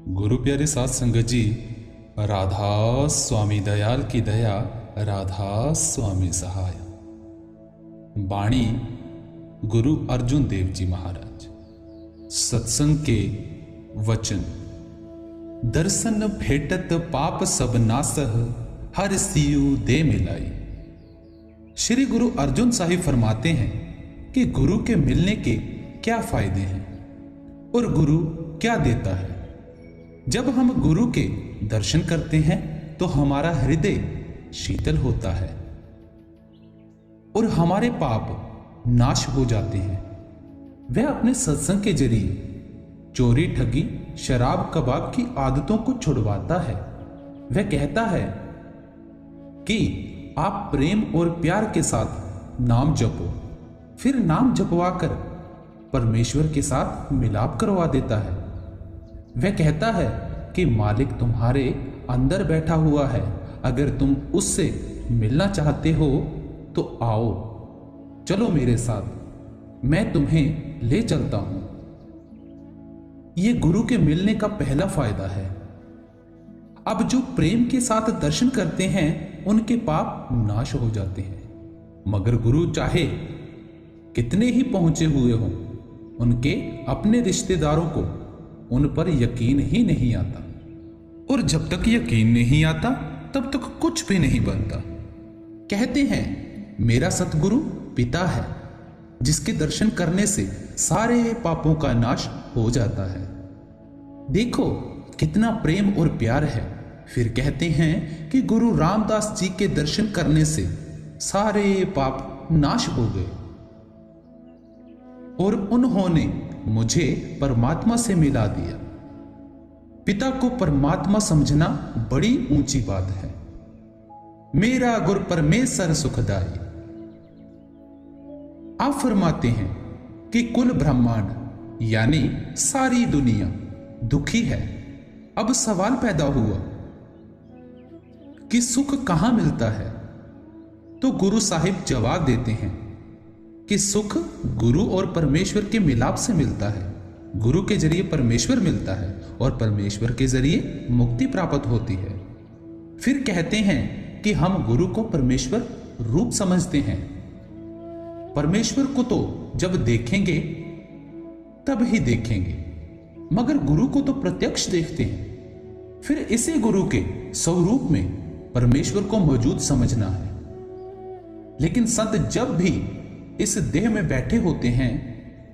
गुरु प्यारे साथ संगत जी, राधा स्वामी दयाल की दया, राधा स्वामी सहाय। बाणी गुरु अर्जुन देव जी महाराज। सत्संग के वचन। दर्शन भेटत पाप सब नासह, हर सियु दे मिलाई। श्री गुरु अर्जुन साहिब फरमाते हैं कि गुरु के मिलने के क्या फायदे हैं और गुरु क्या देता है। जब हम गुरु के दर्शन करते हैं तो हमारा हृदय शीतल होता है और हमारे पाप नाश हो जाते हैं। वह अपने सत्संग के जरिए चोरी, ठगी, शराब, कबाब की आदतों को छुड़वाता है। वह कहता है कि आप प्रेम और प्यार के साथ नाम जपो, फिर नाम जपवाकर परमेश्वर के साथ मिलाप करवा देता है। वह कहता है कि मालिक तुम्हारे अंदर बैठा हुआ है, अगर तुम उससे मिलना चाहते हो तो आओ, चलो मेरे साथ, मैं तुम्हें ले चलता हूं। यह गुरु के मिलने का पहला फायदा है। अब जो प्रेम के साथ दर्शन करते हैं उनके पाप नाश हो जाते हैं। मगर गुरु चाहे कितने ही पहुंचे हुए हों, उनके अपने रिश्तेदारों को उन पर यकीन ही नहीं आता, और जब तक यकीन नहीं आता तब तक कुछ भी नहीं बनता। कहते हैं मेरा सतगुरु पिता है, जिसके दर्शन करने से सारे पापों का नाश हो जाता है। देखो कितना प्रेम और प्यार है। फिर कहते हैं कि गुरु रामदास जी के दर्शन करने से सारे पाप नाश हो गए और उन्होंने मुझे परमात्मा से मिला दिया। पिता को परमात्मा समझना बड़ी ऊंची बात है। मेरा गुरु परमेश्वर सुखदाई। आप फरमाते हैं कि कुल ब्रह्मांड यानी सारी दुनिया दुखी है। अब सवाल पैदा हुआ कि सुख कहां मिलता है, तो गुरु साहिब जवाब देते हैं कि सुख गुरु और परमेश्वर के मिलाप से मिलता है। गुरु के जरिए परमेश्वर मिलता है और परमेश्वर के जरिए मुक्ति प्राप्त होती है। फिर कहते हैं कि हम गुरु को परमेश्वर रूप समझते हैं। परमेश्वर को तो जब देखेंगे तब ही देखेंगे, मगर गुरु को तो प्रत्यक्ष देखते हैं। फिर इसी गुरु के स्वरूप में परमेश्वर को मौजूद समझना है। लेकिन संत जब भी इस देह में बैठे होते हैं,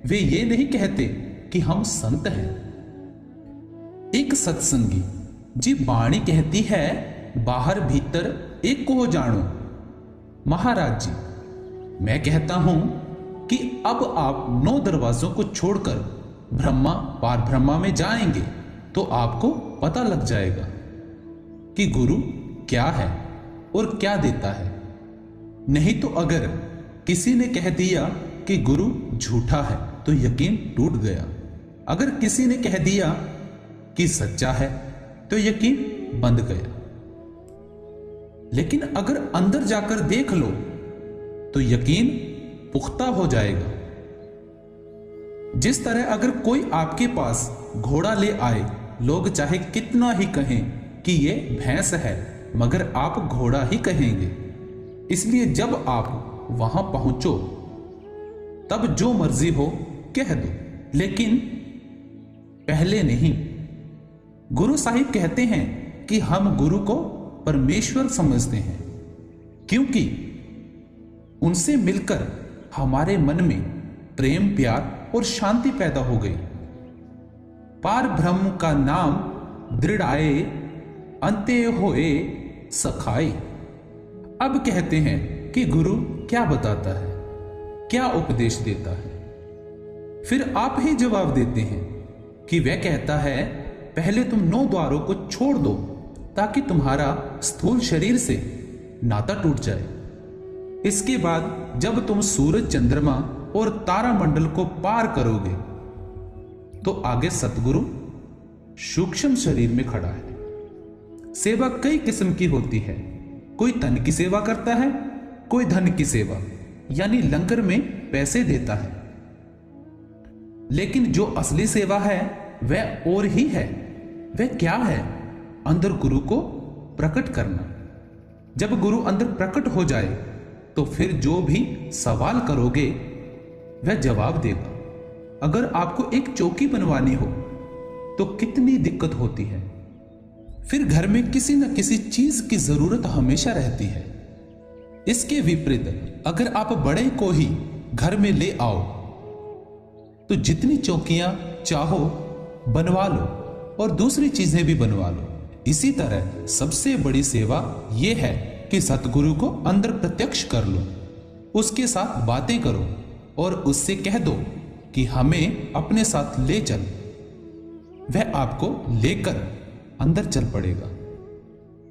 वे ये नहीं कहते कि हम संत हैं। एक सत्संगी जी बाणी कहती है, बाहर भीतर एक को जानो। महाराज जी, मैं कहता हूं कि अब आप 9 दरवाजों को छोड़कर ब्रह्मा पार ब्रह्मा में जाएंगे तो आपको पता लग जाएगा कि गुरु क्या है और क्या देता है। नहीं तो अगर किसी ने कह दिया कि गुरु झूठा है तो यकीन टूट गया। अगर किसी ने कह दिया कि सच्चा है तो यकीन बंध गया। लेकिन अगर अंदर जाकर देख लो तो यकीन पुख्ता हो जाएगा। जिस तरह अगर कोई आपके पास घोड़ा ले आए, लोग चाहे कितना ही कहें कि ये भैंस है, मगर आप घोड़ा ही कहेंगे। इसलिए जब आप वहां पहुंचो तब जो मर्जी हो कह दो, लेकिन पहले नहीं। गुरु साहिब कहते हैं कि हम गुरु को परमेश्वर समझते हैं, क्योंकि उनसे मिलकर हमारे मन में प्रेम, प्यार और शांति पैदा हो गई। पार ब्रह्म का नाम दृढ़ आए, अंते होए सखाई। अब कहते हैं कि गुरु क्या बताता है, क्या उपदेश देता है। फिर आप ही जवाब देते हैं कि वह कहता है, पहले तुम 9 द्वारों को छोड़ दो ताकि तुम्हारा स्थूल शरीर से नाता टूट जाए। इसके बाद जब तुम सूरज, चंद्रमा और तारामंडल को पार करोगे तो आगे सतगुरु सूक्ष्म शरीर में खड़ा है। सेवा कई किस्म की होती है। कोई तन की सेवा करता है, कोई धन की सेवा यानी लंगर में पैसे देता है। लेकिन जो असली सेवा है वह और ही है। वह क्या है? अंदर गुरु को प्रकट करना। जब गुरु अंदर प्रकट हो जाए तो फिर जो भी सवाल करोगे वह जवाब देगा। अगर आपको एक चौकी बनवानी हो तो कितनी दिक्कत होती है। फिर घर में किसी न किसी चीज की जरूरत हमेशा रहती है। इसके विपरीत अगर आप बड़े को ही घर में ले आओ तो जितनी चौकियां चाहो बनवा लो और दूसरी चीजें भी बनवा लो। इसी तरह सबसे बड़ी सेवा यह है कि सतगुरु को अंदर प्रत्यक्ष कर लो, उसके साथ बातें करो और उससे कह दो कि हमें अपने साथ ले चल। वह आपको लेकर अंदर चल पड़ेगा।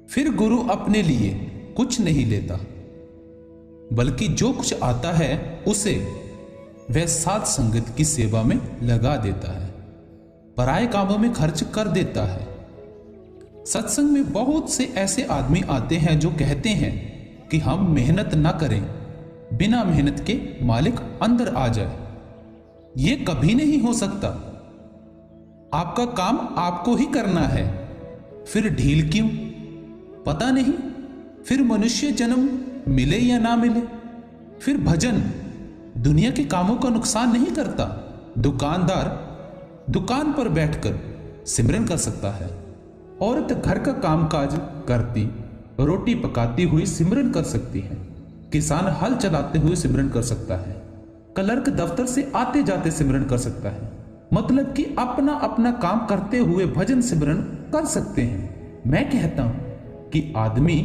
फिर गुरु अपने लिए कुछ नहीं लेता, बल्कि जो कुछ आता है उसे वह साध संगत की सेवा में लगा देता है, पराये कामों में खर्च कर देता है। सत्संग में बहुत से ऐसे आदमी आते हैं जो कहते हैं कि हम मेहनत ना करें, बिना मेहनत के मालिक अंदर आ जाए। यह कभी नहीं हो सकता। आपका काम आपको ही करना है, फिर ढील क्यों? पता नहीं फिर मनुष्य जन्म मिले या ना मिले। फिर भजन दुनिया के कामों का नुकसान नहीं करता। दुकानदार दुकान पर बैठकर सिमरन कर सकता है। औरत घर का कामकाज करती, रोटी पकाती हुई सिमरन कर सकती है। किसान हल चलाते हुए सिमरन कर सकता है। क्लर्क दफ्तर से आते जाते सिमरन कर सकता है। मतलब कि अपना अपना काम करते हुए भजन सिमरन कर सकते हैं। मैं कहता हूं कि आदमी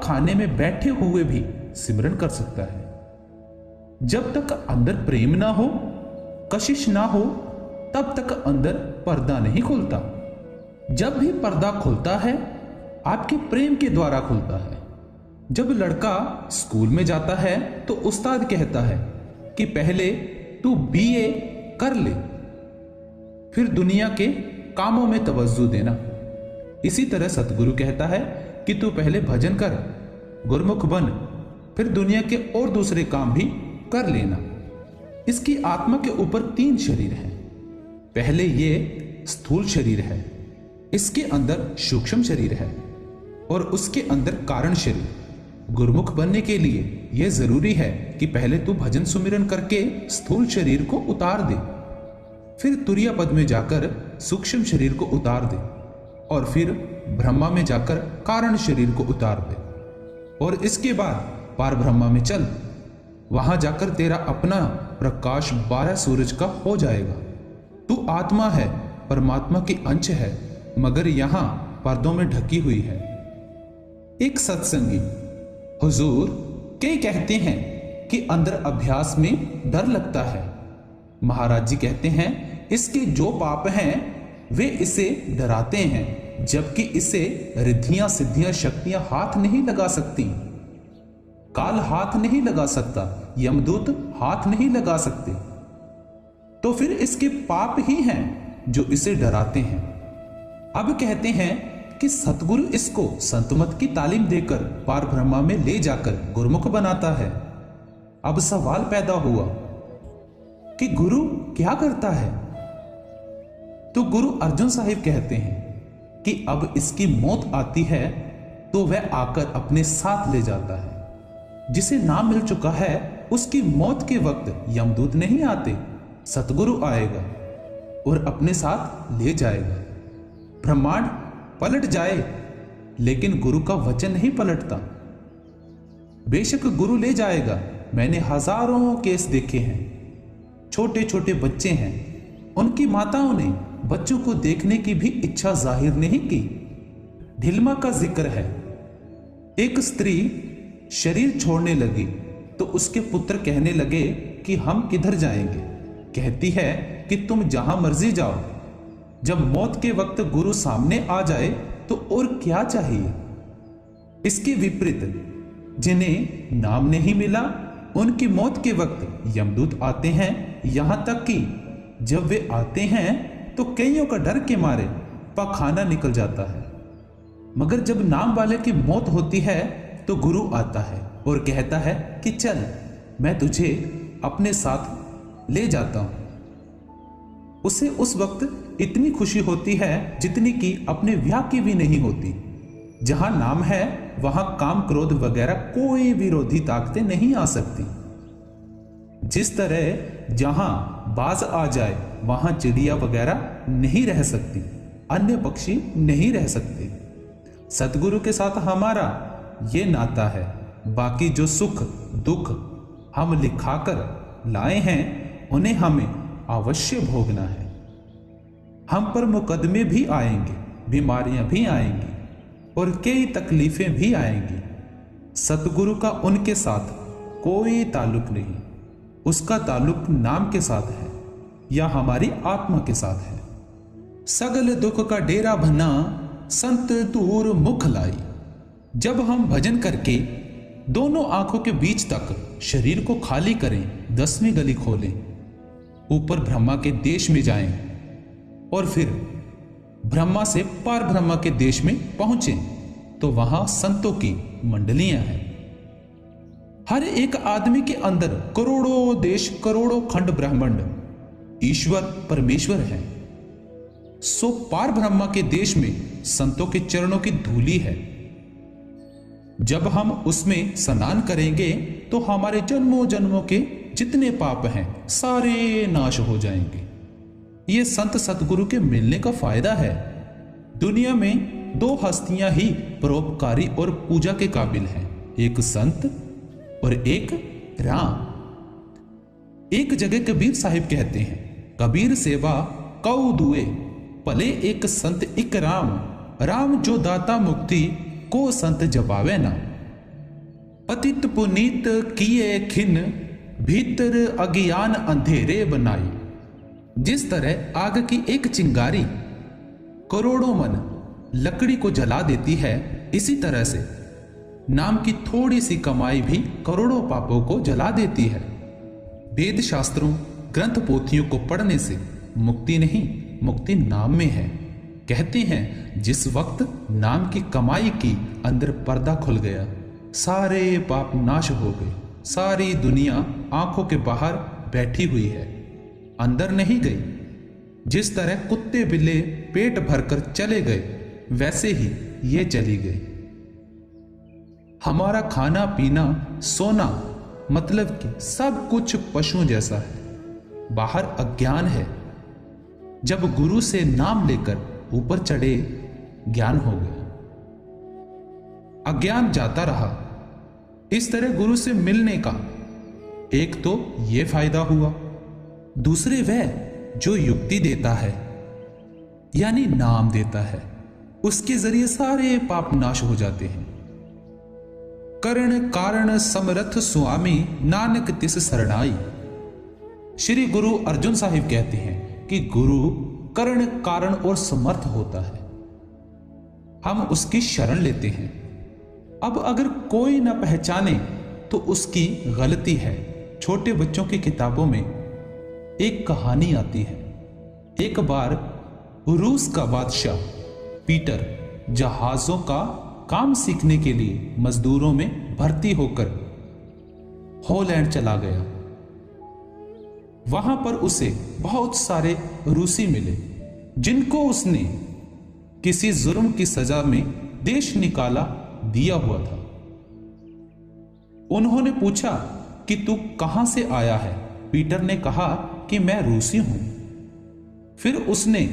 खाने में बैठे हुए भी सिमरन कर सकता है। जब तक अंदर प्रेम ना हो, कशिश ना हो, तब तक अंदर पर्दा नहीं खुलता। जब भी पर्दा खुलता है आपके प्रेम के द्वारा खुलता है। जब लड़का स्कूल में जाता है तो उस्ताद कहता है कि पहले तू बीए कर ले, फिर दुनिया के कामों में तवज्जो देना। इसी तरह सतगुरु कहता है कि तू पहले भजन कर, गुरमुख बन, फिर दुनिया के और दूसरे काम भी कर लेना। इसकी आत्मा के ऊपर 3 शरीर हैं। पहले ये स्थूल शरीर है, इसके अंदर सूक्ष्म शरीर है और उसके अंदर कारण शरीर। गुरमुख बनने के लिए यह जरूरी है कि पहले तू भजन सुमिरन करके स्थूल शरीर को उतार दे, फिर तुरिया पद में जाकर सूक्ष्म शरीर को उतार दे और फिर ब्रह्मा में जाकर कारण शरीर को उतार दे और इसके बाद पार ब्रह्मा में चल। वहां जाकर तेरा अपना प्रकाश 12 सूरज का हो जाएगा। तू आत्मा है, परमात्मा की अंश है, मगर यहां पर्दों में ढकी हुई है। एक सत्संगी हुजूर कई कहते हैं कि अंदर अभ्यास में डर लगता है। महाराज जी कहते हैं इसके जो पाप हैं वे इसे डराते हैं, जबकि इसे रिद्धियां सिद्धियां शक्तियां हाथ नहीं लगा सकती। काल हाथ नहीं लगा सकता, यमदूत हाथ नहीं लगा सकते। तो फिर इसके पाप ही हैं जो इसे डराते हैं। अब कहते हैं कि सतगुरु इसको संतमत की तालीम देकर पार ब्रह्मा में ले जाकर गुरमुख बनाता है। अब सवाल पैदा हुआ कि गुरु क्या करता है? तो गुरु अर्जुन साहिब कहते हैं कि अब इसकी मौत आती है तो वह आकर अपने साथ ले जाता है। जिसे नाम मिल चुका है उसकी मौत के वक्त यमदूत नहीं आते, सतगुरु आएगा और अपने साथ ले जाएगा। ब्रह्मांड पलट जाए लेकिन गुरु का वचन नहीं पलटता। बेशक गुरु ले जाएगा। मैंने हजारों केस देखे हैं। छोटे छोटे बच्चे हैं, उनकी माताओं ने बच्चों को देखने की भी इच्छा जाहिर नहीं की। ढिलमा का जिक्र है। एक स्त्री शरीर छोड़ने लगी तो उसके पुत्र कहने लगे कि हम किधर जाएंगे? कहती है कि तुम जहां मर्जी जाओ। जब मौत के वक्त गुरु सामने आ जाए तो और क्या चाहिए? इसके विपरीत जिन्हें नाम नहीं मिला उनकी मौत के वक्त यमदूत आते हैं। यहां तक कि जब वे आते हैं तो कईयों का डर के मारे पखाना निकल जाता है। मगर जब नाम वाले की मौत होती है तो गुरु आता है और कहता है कि चल मैं तुझे अपने साथ ले जाता हूं। उसे उस वक्त इतनी खुशी होती है जितनी कि अपने ब्याह की भी नहीं होती। जहां नाम है वहां काम क्रोध वगैरह कोई विरोधी ताकतें नहीं आ सकती। जिस तरह जहां बाज आ जाए वहां चिड़िया वगैरह नहीं रह सकती, अन्य पक्षी नहीं रह सकते। सतगुरु के साथ हमारा ये नाता है। बाकी जो सुख दुख हम लिखाकर लाए हैं उन्हें हमें अवश्य भोगना है। हम पर मुकदमे भी आएंगे, बीमारियां भी आएंगी और कई तकलीफें भी आएंगी। सतगुरु का उनके साथ कोई ताल्लुक नहीं, उसका ताल्लुक नाम के साथ है या हमारी आत्मा के साथ है। सगल दुख का डेरा बना संत दूर मुख लाई। जब हम भजन करके दोनों आंखों के बीच तक शरीर को खाली करें, 10वीं गली खोलें, ऊपर ब्रह्मा के देश में जाएं और फिर ब्रह्मा से पार ब्रह्मा के देश में पहुंचे तो वहां संतों की मंडलियां हैं। हर एक आदमी के अंदर करोड़ों देश, करोड़ों खंड ब्रह्मांड ईश्वर परमेश्वर है। सो पार ब्रह्मा के देश में संतों के चरणों की धूली है। जब हम उसमें स्नान करेंगे तो हमारे जन्मों जन्मों के जितने पाप हैं सारे नाश हो जाएंगे। ये संत सतगुरु के मिलने का फायदा है। दुनिया में 2 हस्तियां ही परोपकारी और पूजा के काबिल हैं, एक संत और एक राम। एक जगह कबीर साहिब कहते हैं, कबीर सेवा कऊ दुए भले एक संत एक राम, राम जो दाता मुक्ति को संत जपावे ना। पतित पुनीत किए खिन भीतर अज्ञान अंधेरे बनाई। जिस तरह आग की एक चिंगारी करोड़ों मन लकड़ी को जला देती है, इसी तरह से नाम की थोड़ी सी कमाई भी करोड़ों पापों को जला देती है। वेद शास्त्रों ग्रंथ पोथियों को पढ़ने से मुक्ति नहीं, मुक्ति नाम में है। कहते हैं जिस वक्त नाम की कमाई की अंदर पर्दा खुल गया, सारे पाप नाश हो गए। सारी दुनिया आंखों के बाहर बैठी हुई है, अंदर नहीं गई। जिस तरह कुत्ते बिल्ले पेट भरकर चले गए, वैसे ही ये चली गई। हमारा खाना पीना सोना मतलब कि सब कुछ पशुओं जैसा है। बाहर अज्ञान है। जब गुरु से नाम लेकर ऊपर चढ़े, ज्ञान हो गया, अज्ञान जाता रहा। इस तरह गुरु से मिलने का एक तो यह फायदा हुआ, दूसरे वह जो युक्ति देता है यानी नाम देता है, उसके जरिए सारे पाप नाश हो जाते हैं। करण कारण समरथ स्वामी नानक तिस शरणाई। श्री गुरु अर्जुन साहिब कहते हैं कि गुरु करण कारण और समर्थ होता है, हम उसकी शरण लेते हैं। अब अगर कोई न पहचाने तो उसकी गलती है। छोटे बच्चों की किताबों में एक कहानी आती है। एक बार रूस का बादशाह पीटर जहाजों का काम सीखने के लिए मजदूरों में भर्ती होकर हॉलैंड चला गया। वहां पर उसे बहुत सारे रूसी मिले जिनको उसने किसी जुर्म की सजा में देश निकाला दिया हुआ था। उन्होंने पूछा कि तू कहां से आया है? पीटर ने कहा कि मैं रूसी हूं। फिर उसने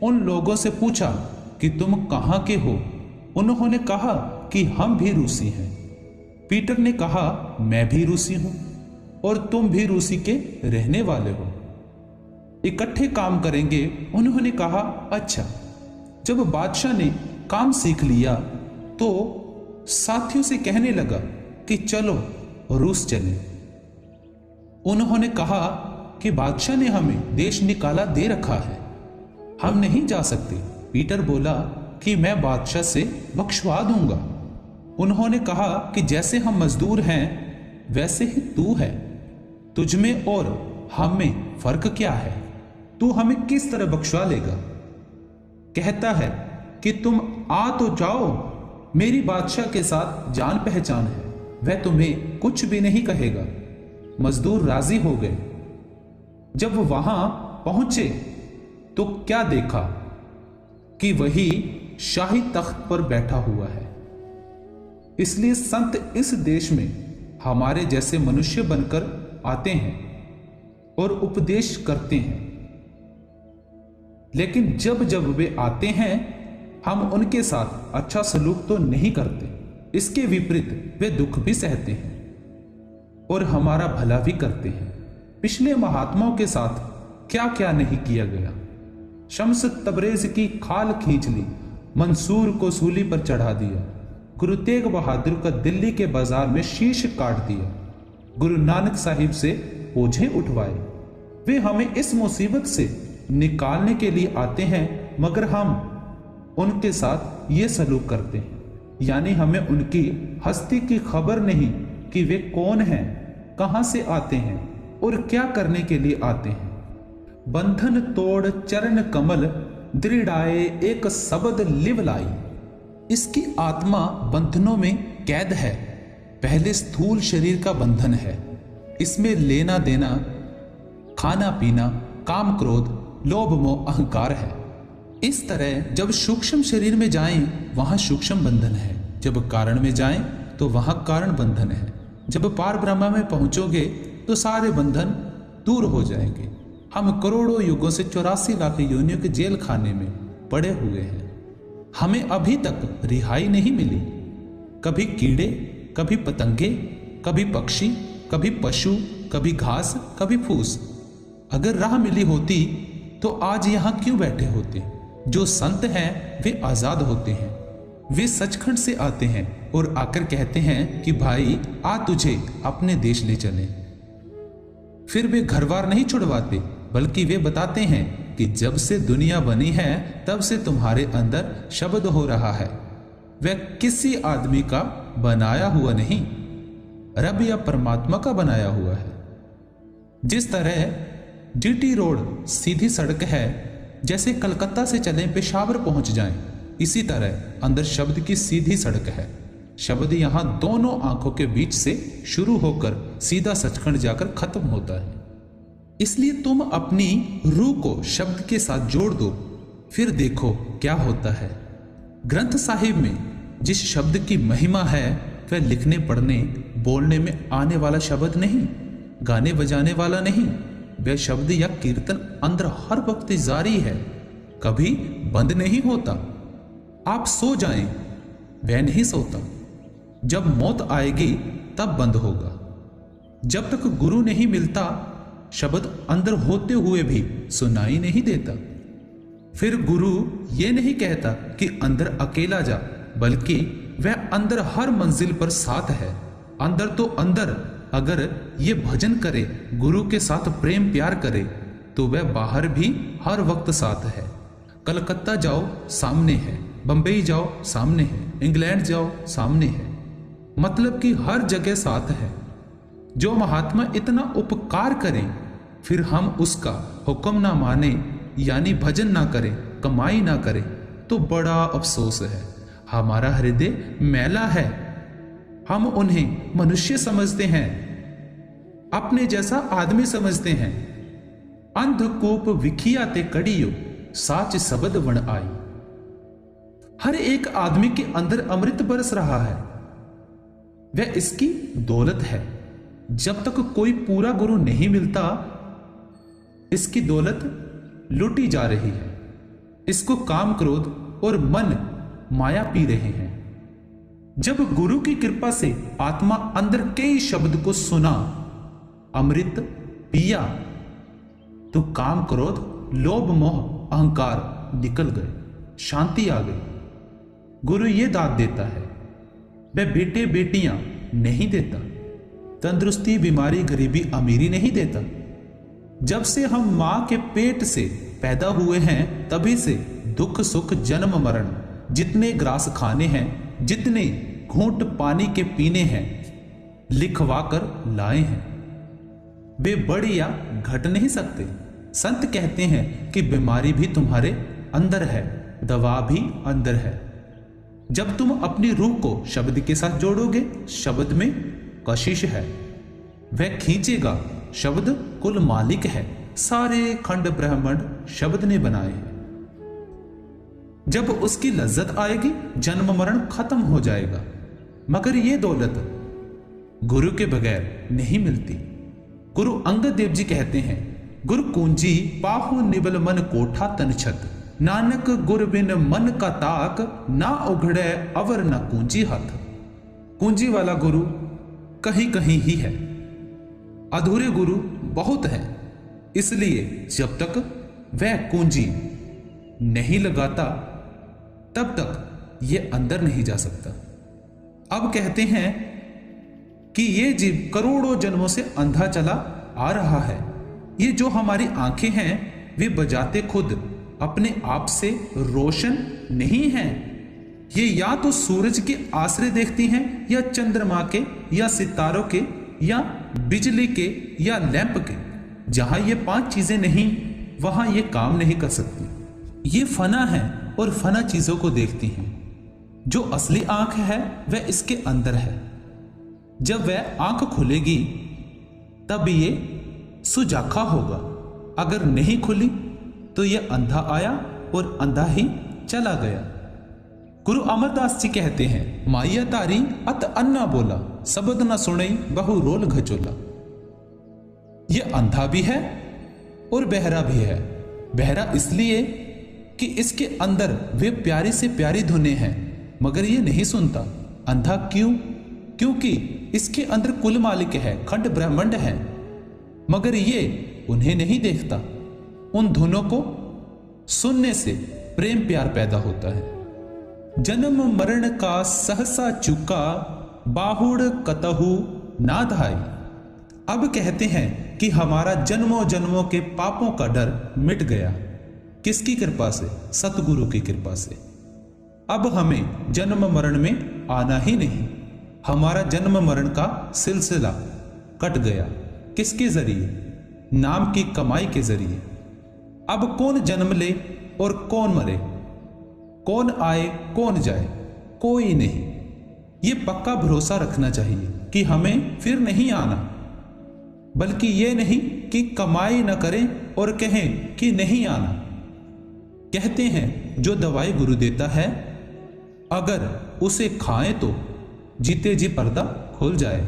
उन लोगों से पूछा कि तुम कहां के हो? उन्होंने कहा कि हम भी रूसी हैं। पीटर ने कहा मैं भी रूसी हूं और तुम भी रूसी के रहने वाले हो, इकट्ठे काम करेंगे। उन्होंने कहा अच्छा। जब बादशाह ने काम सीख लिया तो साथियों से कहने लगा कि चलो रूस चलें। उन्होंने कहा कि बादशाह ने हमें देश निकाला दे रखा है, हम नहीं जा सकते। पीटर बोला कि मैं बादशाह से बख्शवा दूंगा। उन्होंने कहा कि जैसे हम मजदूर हैं वैसे ही तू है, तुझ में और हम में फर्क क्या है? तू हमें किस तरह बख्शवा लेगा? कहता है कि तुम आ तो जाओ, मेरी बादशाह के साथ जान पहचान है, वह तुम्हें कुछ भी नहीं कहेगा। मजदूर राजी हो गए। जब वहां पहुंचे तो क्या देखा कि वही शाही तख्त पर बैठा हुआ है। इसलिए संत इस देश में हमारे जैसे मनुष्य बनकर आते हैं और उपदेश करते हैं, लेकिन जब जब वे आते हैं हम उनके साथ अच्छा सलूक तो नहीं करते, इसके विपरीत वे दुख भी सहते हैं और हमारा भला भी करते हैं। पिछले महात्माओं के साथ क्या क्या नहीं किया गया। शम्स तबरेज की खाल खींच ली, मंसूर को सूली पर चढ़ा दिया, गुरु तेग बहादुर का दिल्ली के बाजार में शीश काट दिया, गुरु नानक साहिब से ओझे उठवाए। वे हमें इस मुसीबत से निकालने के लिए आते हैं, मगर हम उनके साथ ये सलूक करते हैं, यानी हमें उनकी हस्ती की खबर नहीं कि वे कौन हैं, कहां से आते हैं और क्या करने के लिए आते हैं। बंधन तोड़ चरण कमल दृढ़ाए एक शब्द लिव लाई। इसकी आत्मा बंधनों में कैद है। पहले स्थूल शरीर का बंधन है, इसमें लेना देना, खाना पीना, काम क्रोध, लोभ मोह अहंकार है। इस तरह जब सूक्ष्म शरीर में जाएं वहां सूक्ष्म बंधन है, जब कारण में जाएं तो वहां कारण बंधन है। जब पार ब्रह्म में पहुंचोगे तो सारे बंधन दूर हो जाएंगे। हम करोड़ों युगों से 84 लाख योनियों के जेल खाने में पड़े हुए हैं, हमें अभी तक रिहाई नहीं मिली। कभी कीड़े, कभी पतंगे, कभी पक्षी, कभी पशु, कभी घास, कभी फूस। अगर राह मिली होती तो आज यहां क्यों बैठे होते। जो संत हैं वे आजाद होते हैं, वे सचखंड से आते हैं और आकर कहते हैं कि भाई आ तुझे अपने देश ले चले। फिर वे घरवार नहीं छुड़वाते, बल्कि वे बताते हैं कि जब से दुनिया बनी है तब से तुम्हारे अंदर शब्द हो रहा है। वह किसी आदमी का बनाया हुआ नहीं, रब या परमात्मा का बनाया हुआ है। जिस तरह जीटी रोड सीधी सड़क है, जैसे कलकत्ता से चलें पेशावर पहुंच जाएं, इसी तरह अंदर शब्द की सीधी सड़क है। शब्द यहां दोनों आंखों के बीच से शुरू होकर सीधा सचखंड जाकर खत्म होता है। इसलिए तुम अपनी रूह को शब्द के साथ जोड़ दो, फिर देखो क्या होता है। ग्रंथ साहिब में जिस शब्द की महिमा है वह लिखने पढ़ने बोलने में आने वाला शब्द नहीं, गाने बजाने वाला नहीं। वह शब्द या कीर्तन अंदर हर वक्त जारी है, कभी बंद नहीं होता। आप सो जाएं, वह नहीं सोता। जब मौत आएगी तब बंद होगा। जब तक गुरु नहीं मिलता शब्द अंदर होते हुए भी सुनाई नहीं देता। फिर गुरु ये नहीं कहता कि अंदर अकेला जा, बल्कि वह अंदर हर मंजिल पर साथ है। अंदर तो अंदर अगर ये भजन करे, गुरु के साथ प्रेम प्यार करे, तो वह बाहर भी हर वक्त साथ है। कलकत्ता जाओ सामने है, बंबई जाओ सामने है, इंग्लैंड जाओ सामने है। मतलब कि हर जगह साथ है। जो महात्मा इतना उपकार करें फिर हम उसका हुक्म ना माने, यानी भजन ना करें, कमाई ना करें, तो बड़ा अफसोस है। हमारा हृदय मैला है। हम उन्हें मनुष्य समझते हैं, अपने जैसा आदमी समझते हैं। अंधकूप विखिया ते कड़ियो साच शब्द वण आई। हर एक आदमी के अंदर अमृत बरस रहा है, वह इसकी दौलत है। जब तक कोई पूरा गुरु नहीं मिलता इसकी दौलत लूटी जा रही है। इसको काम क्रोध और मन माया पी रहे हैं। जब गुरु की कृपा से आत्मा अंदर कई शब्द को सुना, अमृत पिया, तो काम क्रोध लोभ मोह अहंकार निकल गए, शांति आ गई। गुरु ये दाद देता है, वह बेटे बेटियां नहीं देता। तंदुरुस्ती बीमारी गरीबी अमीरी नहीं देता। जब से हम मां के पेट से पैदा हुए हैं तभी से दुख सुख जन्म मरण, जितने ग्रास खाने हैं, जितने घूंट पानी के पीने हैं, लिखवा कर लाए हैं। वे बढ़ या घट नहीं सकते। संत कहते हैं कि बीमारी भी तुम्हारे अंदर है, दवा भी अंदर है। जब तुम अपनी रूह को शब्द के साथ जोड़ोगे, शब्द में कशिश है, वह खींचेगा। शब्द कुल मालिक है, सारे खंड ब्रह्मांड शब्द ने बनाए हैं। जब उसकी लज्जत आएगी जन्म मरण खत्म हो जाएगा, मगर ये दौलत गुरु के बगैर नहीं मिलती। गुरु अंगद देव जी कहते हैं, गुरु कुंजी पाहु निबल मन कोठा तन छत, नानक गुर बिन मन का ताक, ना उघड़े अवर न कुंजी हाथ। कुंजी वाला गुरु कहीं कहीं ही है, अधूरे गुरु बहुत हैं, इसलिए जब तक वह कुंजी नहीं लगाता तब तक ये अंदर नहीं जा सकता। अब कहते हैं कि ये जीव करोड़ों जन्मों से अंधा चला आ रहा है। ये जो हमारी आंखें हैं वे बजाते खुद अपने आप से रोशन नहीं हैं। ये या तो सूरज के आश्रय देखती हैं, या चंद्रमा के, या सितारों के, या बिजली के, या लैंप के। जहां ये 5 चीजें नहीं वहां ये काम नहीं कर सकती। ये फना है और फना चीजों को देखती हैं। जो असली आंख है वह इसके अंदर है। जब वह आंख खुलेगी तब ये सुजाखा होगा, अगर नहीं खुली तो यह अंधा आया और अंधा ही चला गया। गुरु अमरदास जी कहते हैं, माया तारी अत अन्ना बोला, शब्द न सुनई बहु रोल घचोला। यह अंधा भी है और बहरा भी है। बहरा इसलिए कि इसके अंदर वे प्यारी से प्यारी धुनें हैं, मगर ये नहीं सुनता। अंधा क्यों? क्योंकि इसके अंदर कुल मालिक है, खंड ब्रह्मांड है, मगर ये उन्हें नहीं देखता। उन धुनों को सुनने से प्रेम प्यार पैदा होता है। जन्म मरण का सहसा चुका, बाहुड़ कतहु ना धाई। अब कहते हैं कि हमारा जन्मों जन्मों के पापों का डर मिट गया। किसकी कृपा से? सतगुरु की कृपा से। अब हमें जन्म मरण में आना ही नहीं। हमारा जन्म मरण का सिलसिला कट गया। किसके जरिए? नाम की कमाई के जरिए। अब कौन जन्म ले और कौन मरे, कौन आए कौन जाए, कोई नहीं। ये पक्का भरोसा रखना चाहिए कि हमें फिर नहीं आना, बल्कि ये नहीं कि कमाई न करें और कहें कि नहीं आना। कहते हैं जो दवाई गुरु देता है अगर उसे खाएं तो जीते जी पर्दा खुल जाए,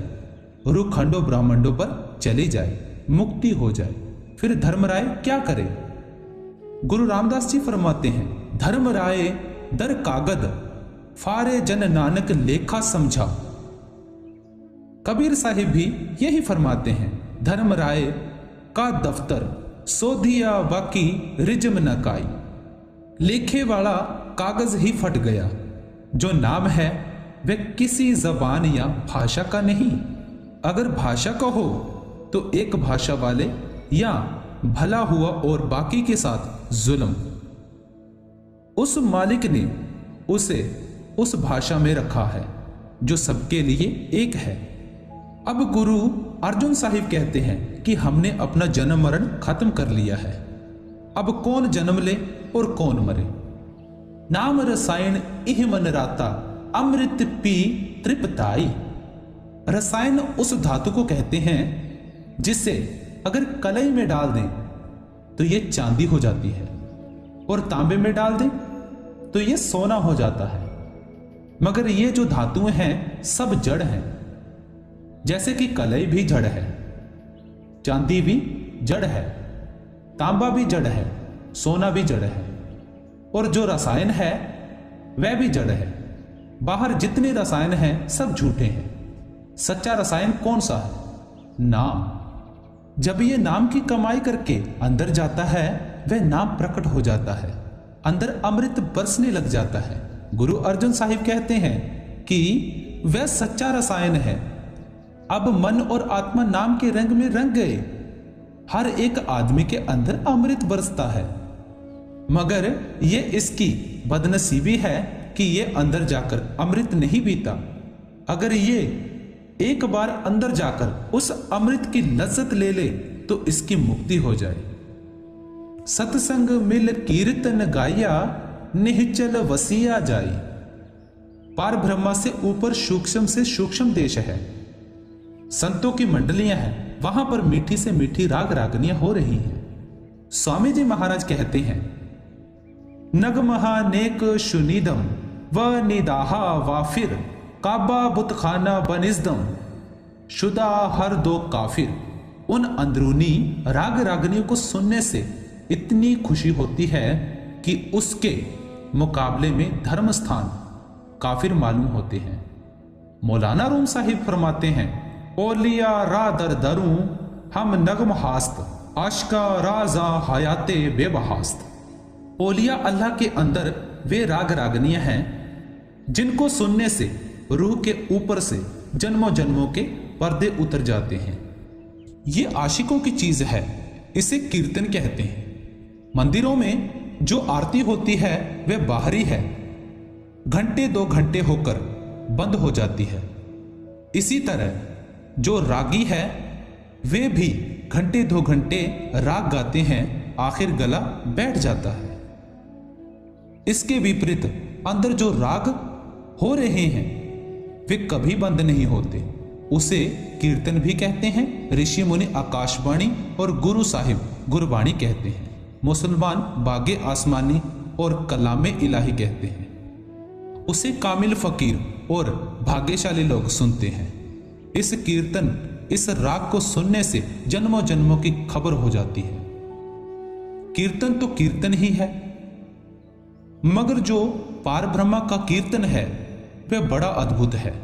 रूह खंडों ब्रह्मांडों पर चली जाए, मुक्ति हो जाए। फिर धर्मराय क्या करे? गुरु रामदास जी फरमाते हैं, धर्मराय दर कागद फारे जन नानक लेखा समझा। कबीर साहिब भी यही फरमाते हैं, धर्मराय का दफ्तर सोधिया बाकी रिजम न काई। लेखे वाला कागज ही फट गया। जो नाम है वह किसी जबान या भाषा का नहीं। अगर भाषा का हो तो एक भाषा वाले या भला हुआ और बाकी के साथ जुल्म। उस मालिक ने उसे उस भाषा में रखा है जो सबके लिए एक है। अब गुरु अर्जुन साहिब कहते हैं कि हमने अपना जन्म मरण खत्म कर लिया है। अब कौन जन्म ले और कौन मरे। नाम रसायन इह मन राता, अमृत पी तृप्ताई। रसायन उस धातु को कहते हैं जिसे अगर कलई में डाल दें तो यह चांदी हो जाती है, और तांबे में डाल दें तो यह सोना हो जाता है। मगर ये जो धातुएं हैं सब जड़ हैं। जैसे कि कलई भी जड़ है, चांदी भी जड़ है, तांबा भी जड़ है, सोना भी जड़ है, और जो रसायन है वह भी जड़ है। बाहर जितने रसायन हैं सब झूठे हैं। सच्चा रसायन कौन सा है? नाम। जब ये नाम की कमाई करके अंदर जाता है वह नाम प्रकट हो जाता है, अंदर अमृत बरसने लग जाता है। गुरु अर्जुन साहिब कहते हैं कि वह सच्चा रसायन है। अब मन और आत्मा नाम के रंग में रंग गए। हर एक आदमी के अंदर अमृत बरसता है, मगर ये इसकी बदनसीबी है कि ये अंदर जाकर अमृत नहीं पीता। अगर ये एक बार अंदर जाकर उस अमृत की लज्जत ले ले तो इसकी मुक्ति हो जाए। सत्संग मिल कीर्तन गाया, निश्चल वसिया जाई। पार ब्रह्मा से ऊपर सूक्ष्म से सूक्ष्म देश है। संतों की मंडलियां हैं, वहां पर मीठी से मीठी राग रागनियां हो रही हैं। स्वामी जी महाराज कहते हैं, नगमहा नेक शुनीदम व निदाहा वाफिर काबा बुतखाना बनिजदम शुदा हर दो काफिर। उन अंदरूनी राग रागनियों को सुनने से इतनी खुशी होती है कि उसके मुकाबले में धर्म स्थान काफिर मालूम होते हैं। मौलाना रूम साहिब फरमाते हैं, ओलिया रा दर दरूं हम नगम हास्त आशका राजा हयाते बेबहास्त। ओलिया अल्लाह के अंदर वे राग रागनियां हैं जिनको सुनने से रूह के ऊपर से जन्मों जन्मों के पर्दे उतर जाते हैं। ये आशिकों की चीज है, इसे कीर्तन कहते हैं। मंदिरों में जो आरती होती है वह बाहरी है, घंटे 2 घंटे होकर बंद हो जाती है। इसी तरह जो रागी है वे भी घंटे 2 घंटे राग गाते हैं, आखिर गला बैठ जाता है। इसके विपरीत अंदर जो राग हो रहे हैं वे कभी बंद नहीं होते, उसे कीर्तन भी कहते हैं। ऋषि मुनि आकाशवाणी और गुरु साहिब गुरबाणी कहते हैं। मुसलमान बागे आसमानी और कलामे इलाही कहते हैं। उसे कामिल फकीर और भाग्यशाली लोग सुनते हैं। इस कीर्तन, इस राग को सुनने से जन्मों जन्मों की खबर हो जाती है। कीर्तन तो कीर्तन ही है, मगर जो पार ब्रह्मा का कीर्तन है वह बड़ा अद्भुत है।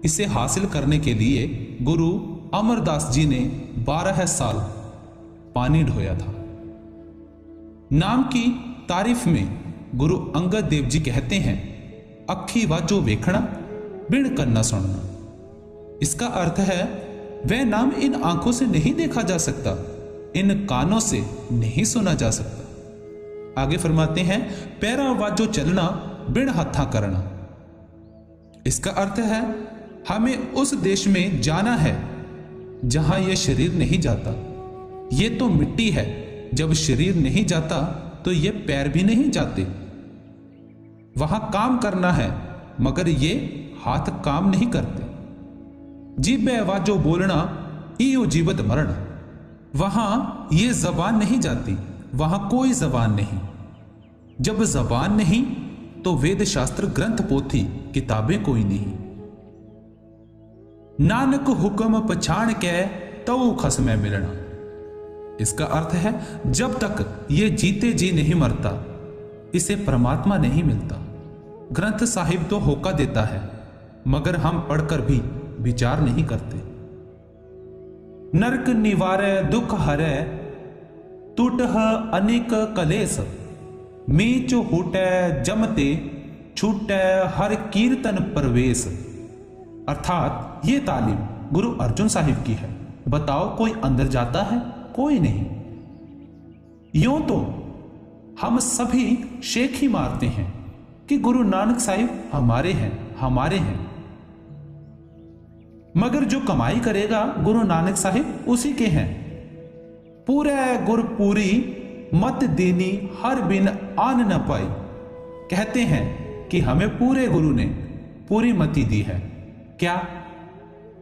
इसे हासिल करने के लिए गुरु अमरदास जी ने 12 साल पानी ढोया था। नाम की तारीफ में गुरु अंगद देव जी कहते हैं, अखी वाजो वेखना बिन करना सुनना। इसका अर्थ है वह नाम इन आंखों से नहीं देखा जा सकता, इन कानों से नहीं सुना जा सकता। आगे फरमाते हैं, पैरा वाजो चलना बिन हथा करना। इसका अर्थ है हमें उस देश में जाना है जहां यह शरीर नहीं जाता। ये तो मिट्टी है, जब शरीर नहीं जाता तो ये पैर भी नहीं जाते। वहां काम करना है मगर ये हाथ काम नहीं करते। जीभ वाजो बोलना इयो जीवत मरण। वहां ये जबान नहीं जाती, वहां कोई जबान नहीं। जब जबान नहीं तो वेद शास्त्र ग्रंथ पोथी किताबें कोई नहीं। नानक हुक्म पछाण के तऊ खस में मिलना। इसका अर्थ है जब तक ये जीते जी नहीं मरता इसे परमात्मा नहीं मिलता। ग्रंथ साहिब तो होका देता है मगर हम पढ़कर भी विचार नहीं करते। नरक निवारे दुख हरे टूटह अनेक कलेस मीच हुटे जमते छूटे हर कीर्तन प्रवेश। अर्थात ये तालीम गुरु अर्जुन साहिब की है। बताओ कोई अंदर जाता है? कोई नहीं। यूं तो हम सभी शेख ही मारते हैं कि गुरु नानक साहिब हमारे हैं, हमारे हैं। मगर जो कमाई करेगा गुरु नानक साहिब उसी के हैं। पूरे गुरपुरी मत देनी हर बिन आन न पाई। कहते हैं कि हमें पूरे गुरु ने पूरी मति दी है। क्या?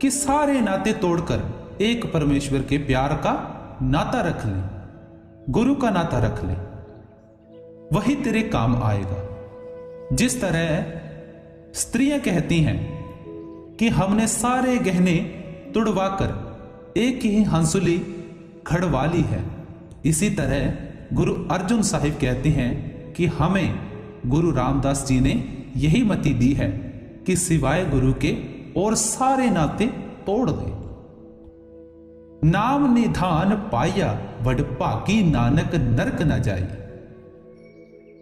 कि सारे नाते तोड़कर एक परमेश्वर के प्यार का नाता रख ले, गुरु का नाता रख ले, वही तेरे काम आएगा। जिस तरह स्त्रियां कहती हैं कि हमने सारे गहने तुड़वाकर एक ही हंसुली खड़वा ली है, इसी तरह गुरु अर्जुन साहिब कहते हैं कि हमें गुरु रामदास जी ने यही मति दी है कि सिवाय गुरु के और सारे नाते तोड़ दे। नाम निधान पाया वड भागी नानक नरक न जाई।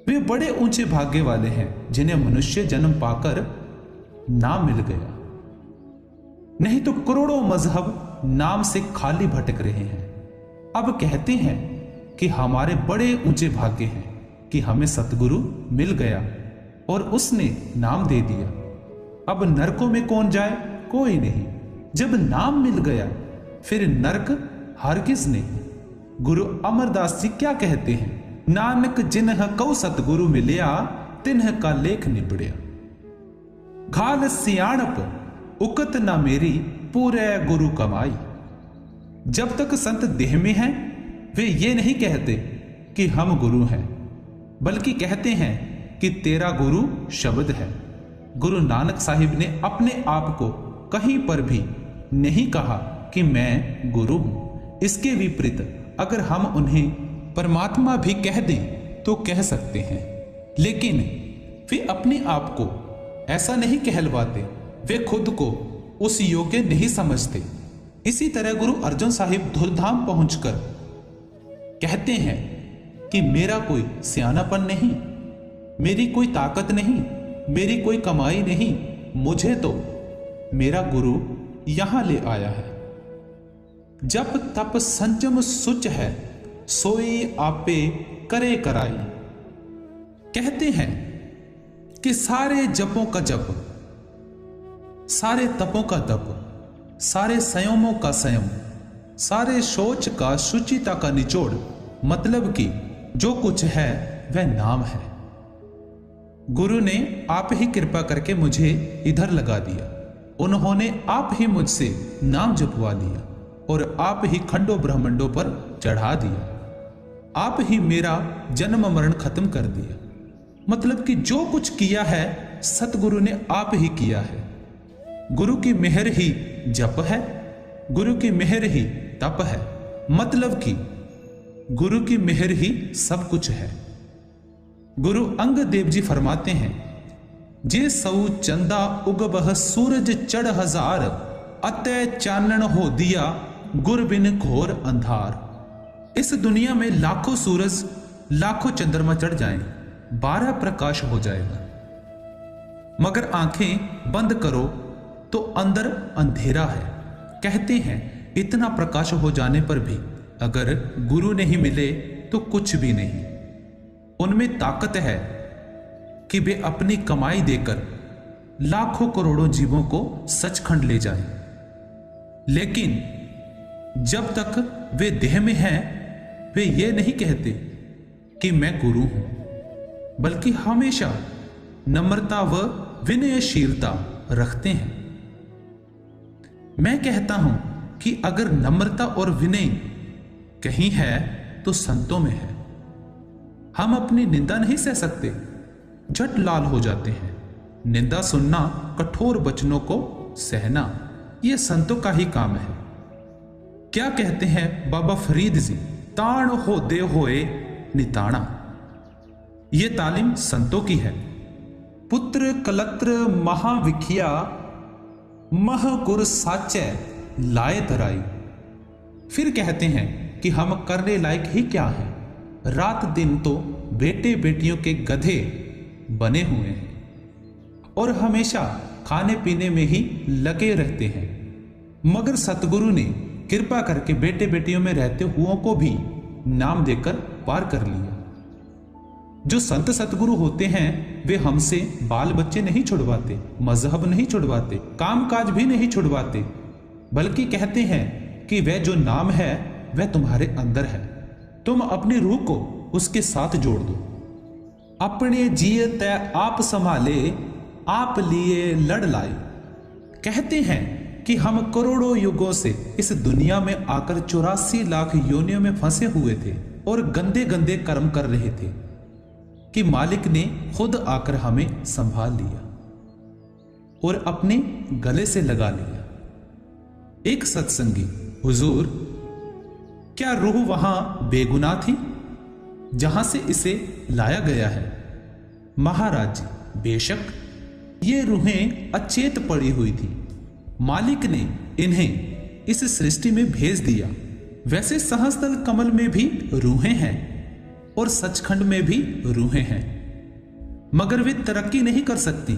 वे बड़े ऊंचे भाग्य वाले हैं जिन्हें मनुष्य जन्म पाकर नाम मिल गया, नहीं तो करोड़ों मजहब नाम से खाली भटक रहे हैं। अब कहते हैं कि हमारे बड़े ऊंचे भाग्य हैं कि हमें सतगुरु मिल गया और उसने नाम दे दिया। अब नरकों में कौन जाए? कोई नहीं। जब नाम मिल गया फिर नरक हरगिज नहीं। गुरु अमरदास जी क्या कहते हैं? नानक जिन्ह कौ सतगुरु मिलिया तिन्ह का लेख निबड़िया। घाल सियाणप उकत ना मेरी पूरे गुरु कमाई। जब तक संत देह में हैं वे ये नहीं कहते कि हम गुरु हैं, बल्कि कहते हैं कि तेरा गुरु शब्द है। गुरु नानक साहिब ने अपने आप को कहीं पर भी नहीं कहा कि मैं गुरु हूं। इसके विपरीत अगर हम उन्हें परमात्मा भी कह दें तो कह सकते हैं, लेकिन वे अपने आप को ऐसा नहीं कहलवाते, वे खुद को उस योग्य नहीं समझते। इसी तरह गुरु अर्जुन साहिब धूलधाम पहुंचकर कहते हैं कि मेरा कोई सियानापन नहीं, मेरी कोई ताकत नहीं, मेरी कोई कमाई नहीं, मुझे तो मेरा गुरु यहां ले आया है। जप तप संयम सुच है, सोई आपे करे कराई। कहते हैं कि सारे जपों का जप, सारे तपों का तप, सारे संयमों का संयम, सारे शौच का शुचिता का निचोड़, मतलब कि जो कुछ है वह नाम है। गुरु ने आप ही कृपा करके मुझे इधर लगा दिया, उन्होंने आप ही मुझसे नाम जपवा दिया और आप ही खंडों ब्रह्मंडों पर चढ़ा दिया। आप ही मेरा जन्म मरण खत्म कर दिया। मतलब कि जो कुछ किया है सतगुरु ने आप ही किया है। गुरु की मेहर ही जप है, गुरु की मेहर ही तप है, मतलब कि गुरु की मेहर ही सब कुछ है। गुरु अंग देव जी फरमाते हैं, जे सऊ चंदा उगबह सूरज चढ़ हजार, अतः चानन हो दिया गुर बिन घोर अंधार। इस दुनिया में लाखों सूरज लाखों चंद्रमा चढ़ जाएं, 12 प्रकाश हो जाएगा, मगर आंखें बंद करो तो अंदर अंधेरा है। कहते हैं इतना प्रकाश हो जाने पर भी अगर गुरु नहीं मिले तो कुछ भी नहीं। उनमें ताकत है कि वे अपनी कमाई देकर लाखों करोड़ों जीवों को सचखंड ले जाएं, लेकिन जब तक वे देह में हैं वे ये नहीं कहते कि मैं गुरु हूं, बल्कि हमेशा नम्रता व विनयशीलता रखते हैं। मैं कहता हूं कि अगर नम्रता और विनय कहीं है तो संतों में है। हम अपनी निंदा नहीं सह सकते, झट लाल हो जाते हैं। निंदा सुनना, कठोर वचनों को सहना, यह संतों का ही काम है। क्या कहते हैं बाबा फरीद जी, ताण हो दे होए निताणा। यह तालीम संतों की है। पुत्र कलत्र महाविखिया, मह गुर साचे लाए तराई। फिर कहते हैं कि हम करने लायक ही क्या हैं, रात दिन तो बेटे बेटियों के गधे बने हुए हैं और हमेशा खाने पीने में ही लगे रहते हैं। मगर सतगुरु ने कृपा करके बेटे बेटियों में रहते हुओं को भी नाम देकर पार कर लिया। जो संत सतगुरु होते हैं वे हमसे बाल बच्चे नहीं छुड़वाते, मजहब नहीं छुड़वाते, कामकाज भी नहीं छुड़वाते, बल्कि कहते हैं कि वह जो नाम है वह तुम्हारे अंदर है, तुम अपनी रूह को उसके साथ जोड़ दो। अपने जिए तय आप संभाले, आप लिए लड़ लाए। कहते हैं कि हम करोड़ों युगों से इस दुनिया में आकर 84 लाख योनियों में फंसे हुए थे और गंदे गंदे कर्म कर रहे थे कि मालिक ने खुद आकर हमें संभाल लिया और अपने गले से लगा लिया। एक सत्संगी, हुजूर, क्या रूह वहां बेगुनाह थी जहां से इसे लाया गया है? महाराज जी, बेशक ये रूहें अचेत पड़ी हुई थी, मालिक ने इन्हें इस सृष्टि में भेज दिया। वैसे सहस्त्र कमल में भी रूहें हैं और सचखंड में भी रूहें हैं, मगर वे तरक्की नहीं कर सकती।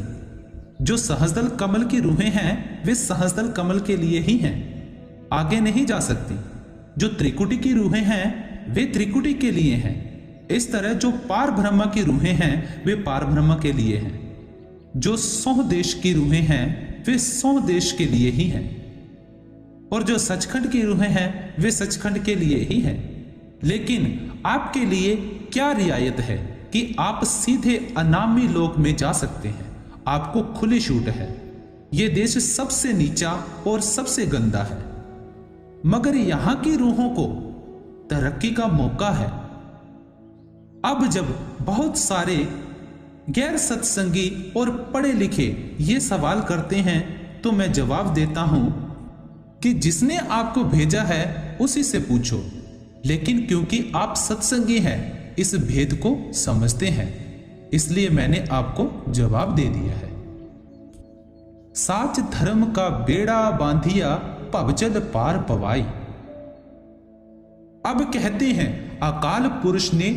जो सहस्त्र कमल की रूहें हैं वे सहस्त्र कमल के लिए ही हैं, आगे नहीं जा सकती। जो त्रिकुटी की रूहें हैं वे त्रिकुटी के लिए हैं। इस तरह जो पार ब्रह्म की रूहें हैं वे पार ब्रह्म के लिए हैं। जो 100 देश की रूहें हैं वे 100 देश के लिए ही हैं, और जो सचखंड की रूहें हैं वे सचखंड के लिए ही हैं। लेकिन आपके लिए क्या रियायत है कि आप सीधे अनामी लोक में जा सकते हैं? आपको खुली छूट है। यह देश सबसे नीचा और सबसे गंदा है, मगर यहां की रूहों को तरक्की का मौका है। अब जब बहुत सारे गैर सत्संगी और पढ़े लिखे ये सवाल करते हैं तो मैं जवाब देता हूं कि जिसने आपको भेजा है उसी से पूछो। लेकिन क्योंकि आप सत्संगी हैं, इस भेद को समझते हैं, इसलिए मैंने आपको जवाब दे दिया है। साच धर्म का बेड़ा बांधिया भवजल पार पवाई। अब कहते हैं अकाल पुरुष ने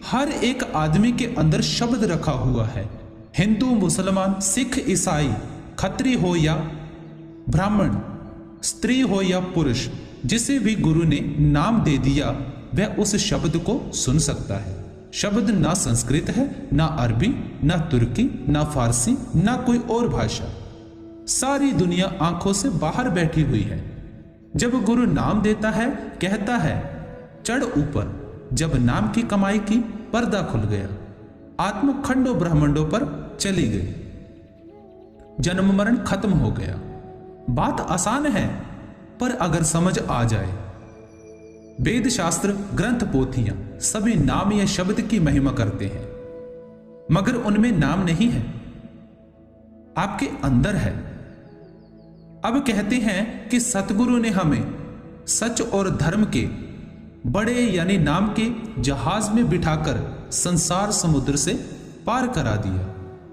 हर एक आदमी के अंदर शब्द रखा हुआ है। हिंदू, मुसलमान, सिख, ईसाई, खत्री हो या ब्राह्मण, स्त्री हो या पुरुष, जिसे भी गुरु ने नाम दे दिया वह उस शब्द को सुन सकता है। शब्द ना संस्कृत है, ना अरबी, ना तुर्की, ना फारसी, ना कोई और भाषा। सारी दुनिया आंखों से बाहर बैठी हुई है। जब गुरु नाम देता है, कहता है चढ़ ऊपर। जब नाम की कमाई की, पर्दा खुल गया, आत्म खंडों ब्रह्मांडों पर चली गई, जन्म मरण खत्म हो गया। बात आसान है, पर अगर समझ आ जाए। वेद शास्त्र, ग्रंथ, पोथियां सभी नाम या शब्द की महिमा करते हैं, मगर उनमें नाम नहीं है, आपके अंदर है। अब कहते हैं कि सतगुरु ने हमें सच और धर्म के बड़े यानी नाम के जहाज में बिठाकर संसार समुद्र से पार करा दिया,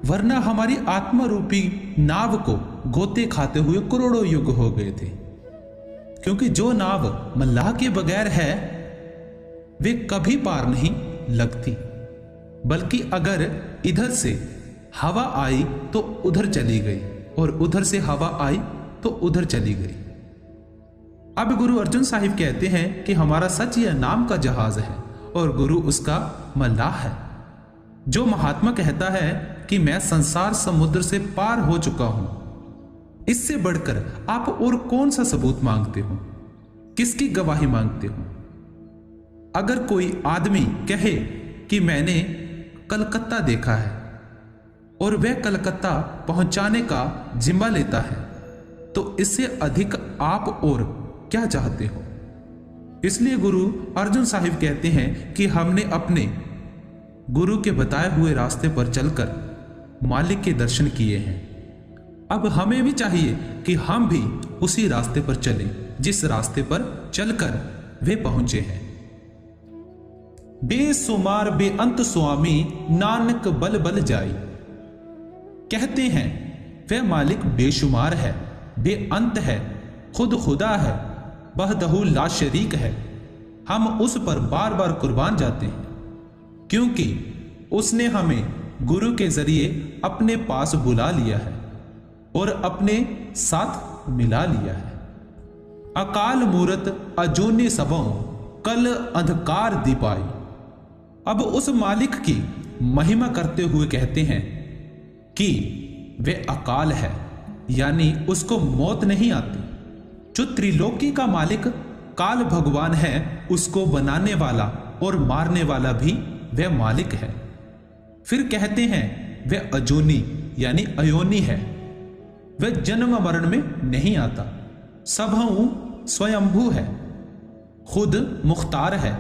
वरना हमारी आत्मा रूपी नाव को गोते खाते हुए करोड़ों युग हो गए थे। क्योंकि जो नाव मल्लाह के बगैर है वे कभी पार नहीं लगती, बल्कि अगर इधर से हवा आई तो उधर चली गई और उधर से हवा आई तो उधर चली गई। अब गुरु अर्जुन साहिब कहते हैं कि हमारा सच यह नाम का जहाज है और गुरु उसका मल्लाह है। जो महात्मा कहता है कि मैं संसार समुद्र से पार हो चुका हूं, इससे बढ़कर आप और कौन सा सबूत मांगते हो? किसकी गवाही मांगते हो? अगर कोई आदमी कहे कि मैंने कलकत्ता देखा है और वह कलकत्ता पहुंचाने का जिम्मा लेता है, तो इससे अधिक आप और क्या चाहते हो? इसलिए गुरु अर्जुन साहिब कहते हैं कि हमने अपने गुरु के बताए हुए रास्ते पर चलकर मालिक के दर्शन किए हैं। अब हमें भी चाहिए कि हम भी उसी रास्ते पर चलें जिस रास्ते पर चलकर वे पहुंचे हैं। बेसुमार बेअंत स्वामी नानक बल बल जाई। कहते हैं वह मालिक बेशुमार है, बेअंत है, खुद खुदा है, बहदहू ला शरीक है। हम उस पर बार बार कुर्बान जाते हैं, क्योंकि उसने हमें गुरु के जरिए अपने पास बुला लिया है और अपने साथ मिला लिया है। अकाल मूरत अजूनी सबों कल अंधकार दीपाई। अब उस मालिक की महिमा करते हुए कहते हैं कि वे अकाल है, यानी उसको मौत नहीं आती। जो त्रिलोकी का मालिक काल भगवान है, उसको बनाने वाला और मारने वाला भी वह मालिक है। फिर कहते हैं वह अजूनी यानी अयोनी है, वह जन्म मरण में नहीं आता, सबहु स्वयंभू है, खुद मुख्तार है,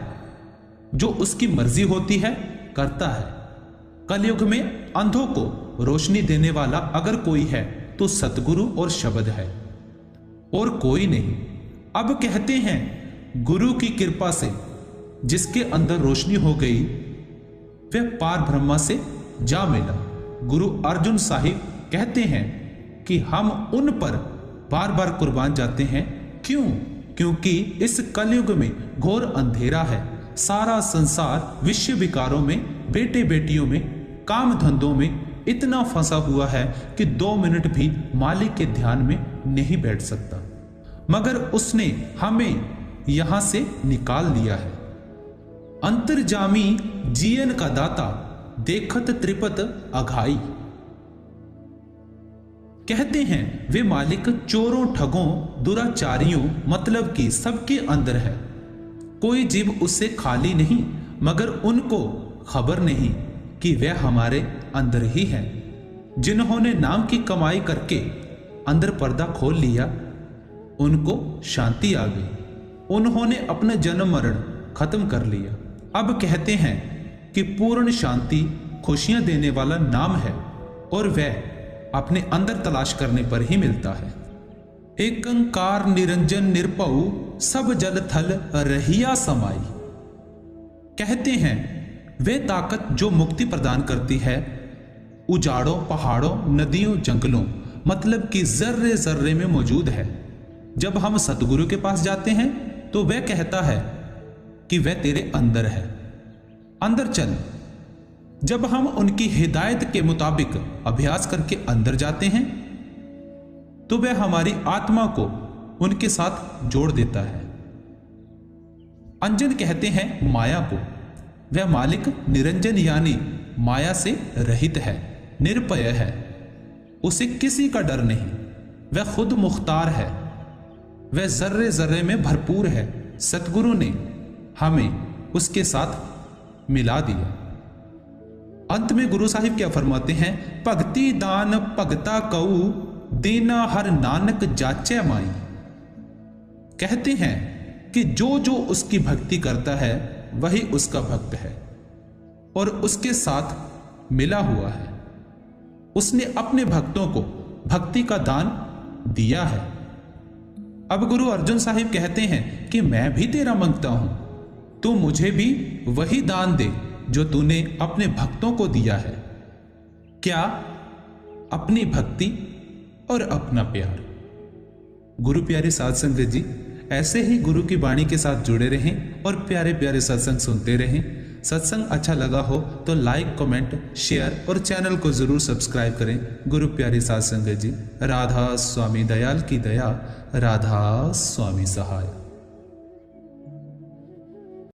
जो उसकी मर्जी होती है करता है। कलयुग में अंधों को रोशनी देने वाला अगर कोई है तो सतगुरु और शब्द है, और कोई नहीं। अब कहते हैं गुरु की कृपा से जिसके अंदर रोशनी हो गई वह पार ब्रह्मा से जा मिला। गुरु अर्जुन साहिब कहते हैं कि हम उन पर बार बार कुर्बान जाते हैं। क्यों? क्योंकि इस कलयुग में घोर अंधेरा है। सारा संसार विश्व विकारों में, बेटे बेटियों में, काम धंधों में इतना फंसा हुआ है कि 2 मिनट भी मालिक के ध्यान में नहीं बैठ सकता, मगर उसने हमें यहां से निकाल दिया है। अंतर्जामी जीवन का दाता देखत त्रिपत अघाई। कहते हैं वे मालिक चोरों, ठगों, दुराचारियों मतलब कि सबके अंदर है। कोई जीव उससे खाली नहीं, मगर उनको खबर नहीं कि वह हमारे अंदर ही है। जिन्होंने नाम की कमाई करके अंदर पर्दा खोल लिया, उनको शांति आ गई। उन्होंने अपना जन्म मरण खत्म कर लिया। अब कहते हैं कि पूर्ण शांति खुशियां देने वाला नाम है और वह अपने अंदर तलाश करने पर ही मिलता है। एकंकार निरंजन निर्भउ सब जल थल रहिया समाई। कहते हैं वे ताकत जो मुक्ति प्रदान करती है उजाड़ों, पहाड़ों, नदियों, जंगलों, मतलब कि जर्रे जर्रे में मौजूद है। जब हम सतगुरु के पास जाते हैं तो वह कहता है कि वह तेरे अंदर है, अंदर चल। जब हम उनकी हिदायत के मुताबिक अभ्यास करके अंदर जाते हैं तो वह हमारी आत्मा को उनके साथ जोड़ देता है। अंजन कहते हैं माया को। वह मालिक निरंजन यानी माया से रहित है, निर्भय है, उसे किसी का डर नहीं। वह खुद मुख्तार है, वह जर्रे जर्रे में भरपूर है। सतगुरु ने हमें उसके साथ मिला दिया। अंत में गुरु साहिब क्या फरमाते हैं? भक्ति दान भगता कऊ देना हर नानक जाचे माई। कहते हैं कि जो जो उसकी भक्ति करता है वही उसका भक्त है और उसके साथ मिला हुआ है। उसने अपने भक्तों को भक्ति का दान दिया है। अब गुरु अर्जुन साहिब कहते हैं कि मैं भी तेरा मांगता हूं, तू मुझे भी वही दान दे जो तूने अपने भक्तों को दिया है। क्या? अपनी भक्ति और अपना प्यार। गुरु प्यारे साध संगत जी, ऐसे ही गुरु की वाणी के साथ जुड़े रहें और प्यारे प्यारे सत्संग सुनते रहें। सत्संग अच्छा लगा हो तो लाइक, कमेंट, शेयर और चैनल को जरूर सब्सक्राइब करें। गुरु प्यारे साध संगत जी, राधा स्वामी दयाल की दया, राधा स्वामी सहाय।